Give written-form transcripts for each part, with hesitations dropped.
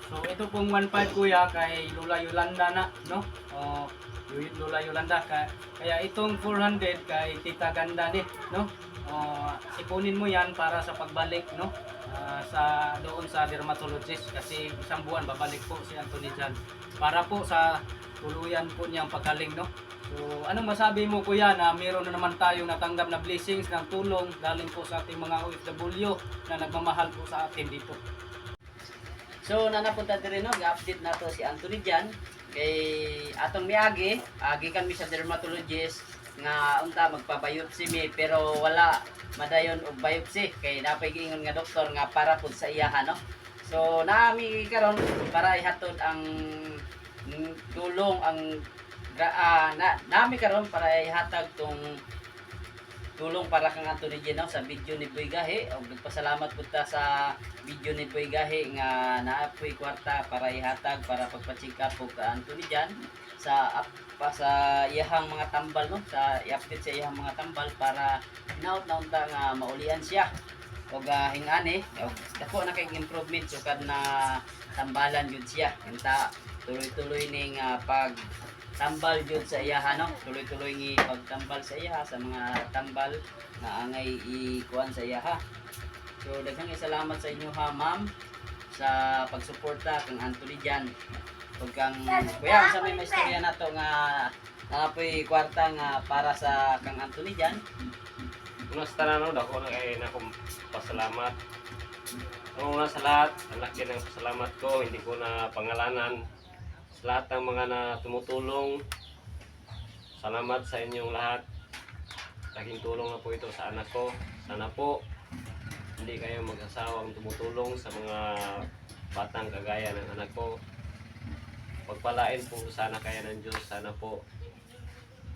So ito pong 1.5 kuya kay Lola Yolanda na, no? Lola Yolanda kaya itong 400 kay Tita Ganda din, no? Ipunin mo yan para sa pagbalik, no? Sa doon sa dermatologist kasi isang buwan babalik po si Anthony dyan para po sa tuluyan po niyang paggaling, no? So anong masabi mo kuya na meron na naman tayong natanggap na blessings ng tulong galing po sa ating mga OFW na nagmamahal po sa atin dito. So nanapunta din no, ga-update na to si Anthony dyan kay atong miagi, agi kami sa dermatologist nga unta magpabiopsy mi pero wala madayon og biopsy kay napay giingon nga doktor nga para pud sa iya no. So nami karon para ihatod ang tulong ang nami karon para ihatag tong tulong para kang Anthony Gino sa video ni Boy Gahi og nagpasalamat pud ta sa video ni Boy Gahi nga naapoy kwarta para ihatag para pagpa-check up og ka Anthony Jan sa sa iyahang mga tambal no sa i-update sa iyahang mga tambal para naot na unta nga maulian siya og hingani og dako na kay improvement sukad na tambalan jud siya unta tuloy-tuloy ning pag tambal jud sa iyaha no tuloy-tuloy ni pagtambal sa iyaha sa mga tambal na angay ikuan sa iyaha. So daghang salamat sa inyo ha ma'am sa pagsuporta kang Anthony Jan ug kang kuya sa may istorya nato nga napoy kwarta nga para sa kang Anthony Jan. Una sa tanan dako na kay nako pasalamat. Una sa lahat, ang laki ng pasalamat ko, hindi ko na pangalanan sa lahat ng mga na tumutulong. Salamat sa inyong lahat. Laking tulong na po ito sa anak ko. Sana po hindi kayo mag-asawang tumutulong sa mga batang kagaya ng anak ko. Pagpalain po sana kaya ng Diyos. Sana po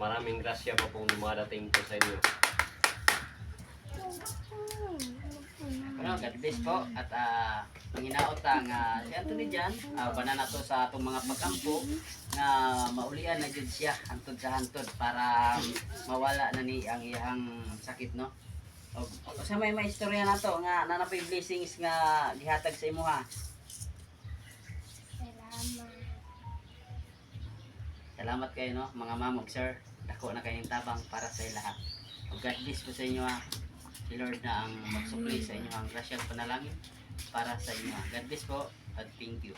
maraming grasya pa pong dumadating po sa inyo. Ano, God bless po at panginaot ang si Anthony Jan banan nato sa atong mga pagkampo nga maulian na jud siya hantod sa hantod para mawala na ni ang iyang sakit no. Og sa may istorya nato nga nanapay blessings nga gihatag sa imo ha. Salamat kayo no mga ma'am ug sir. Dako na kayong tabang para sa lahat. Og God bless po sa inyo ha. Si Lord na ang magsupli sa inyo ang grasyang panalangin para sa inyo. God bless po at thank you.